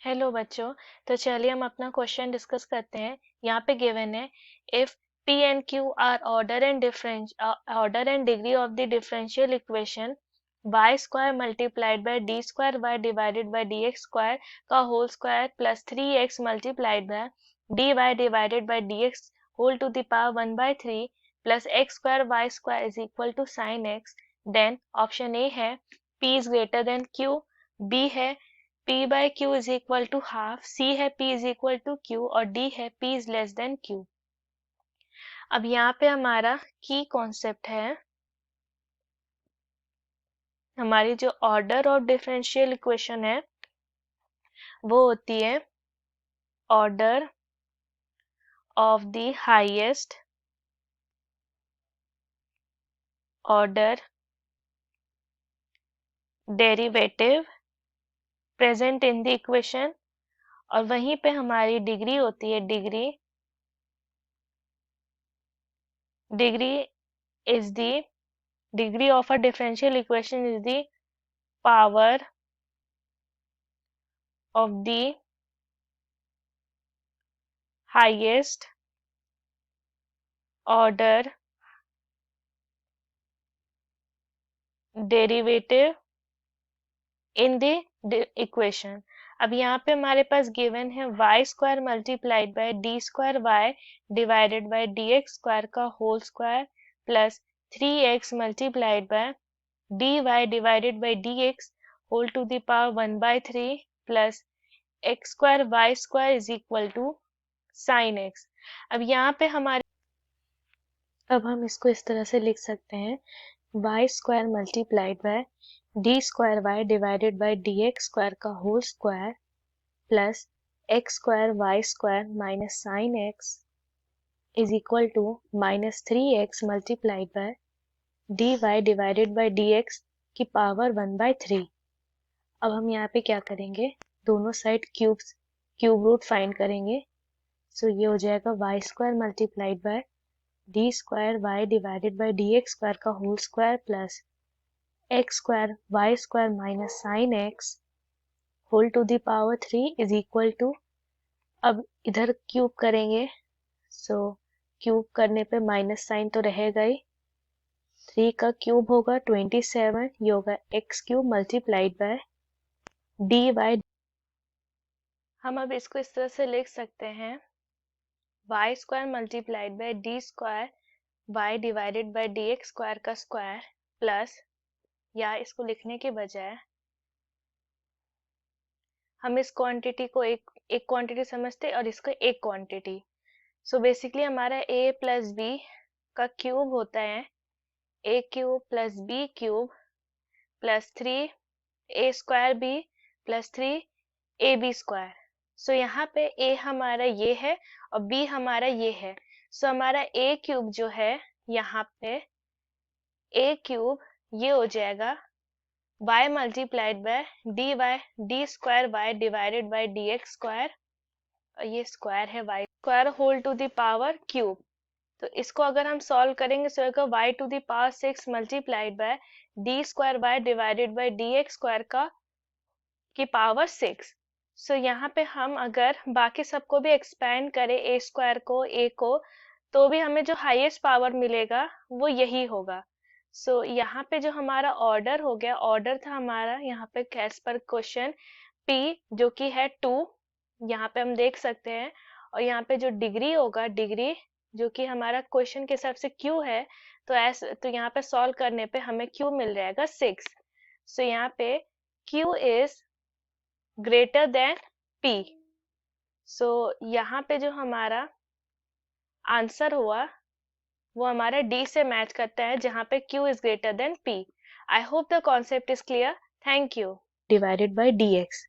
Hello बच्चों। तो चलिए हम अपना क्वेश्चन डिस्कस करते हैं। यहाँ पे गिवन है if P and Q are order and degree of the differential equation y square multiplied by d square y divided by dx square का whole square plus 3x multiplied by dy divided by dx whole to the power 1 by 3 plus x square y square is equal to sin x, then option A है P is greater than Q, B है P by Q is equal to half, C है P is equal to Q और D है P is less than Q। अब यहाँ पे हमारा की कॉन्सेप्ट है, हमारी जो ऑर्डर ऑफ डिफरेंशियल इक्वेशन है वो होती है order of the highest order derivative present in the equation, और वहीं पे हमारी डिग्री होती है degree is the degree of a differential equation is the power of the highest order derivative in the equation। अब यहाँ पे हमारे पास गिवन है y square multiplied by d square y divided by dx square का whole square plus 3x multiplied by dy divided by dx whole to the power 1 by 3 plus x square y square is equal to sin x। अब यहाँ पे हमारे, अब हम इसको इस तरह से लिख सकते हैं y square multiplied by d square y divided by dx square का whole square plus x square y square minus sine x is equal to minus 3x multiplied by dy divided by dx की power 1 by 3। अब हम यहाँ पे क्या करेंगे, दोनों side cube root find करेंगे। सो ये हो जाएगा y square multiplied by d square y divided by dx square का whole square plus x square y square minus sine x whole to the power 3 is equal to, अब इधर cube करेंगे, सो cube करने पे माइनस साइन तो रहेगा ही, 3 का cube होगा 27, ये होगा x cube multiplied by d y. हम अब इसको इस तरह से लिख सकते हैं y square multiplied by d square y divided by dx square का स्क्वायर प्लस, या इसको लिखने के बजाय हम इस क्वांटिटी को एक क्वांटिटी समझते और इसको एक क्वांटिटी। सो बेसिकली हमारा a प्लस बी का क्यूब होता है a cube plus b cube plus 3 a square b plus 3 ab square. So यहाँ पे a हमारा ये है और b हमारा ये है। सो हमारा a क्यूब जो है यहाँ पे a क्यूब ये हो जाएगा y multiplied by d square y divided by dx square, और ये स्क्वायर है y square whole to the power cube. तो इसको अगर हम सॉल्व करेंगे तो होगा y to the power 6 multiplied by d square y divided by dx square का की पावर 6। सो यहाँ पे हम अगर बाकी सबको भी एक्सपेंड करें a स्क्वायर को a को, तो भी हमें जो हाईएस्ट पावर मिलेगा वो यही होगा। सो यहाँ पे जो हमारा ऑर्डर हो गया, ऑर्डर था हमारा यहाँ पे एज पर क्वेश्चन p जो कि है 2, यहाँ पे हम देख सकते हैं, और यहाँ पे जो डिग्री होगा, डिग्री जो कि हमारा क्वेश्चन के हिसाब से q है, तो यहाँ पे सॉल्व करने पे हमें q मिल जाएगा 6। सो यहाँ पे q is greater than p। सो यहाँ पे जो हमारा आंसर हुआ वो हमारा D से मैच करता है, जहाँ पे Q is greater than P। I hope the concept is clear. Thank you. Divided by dx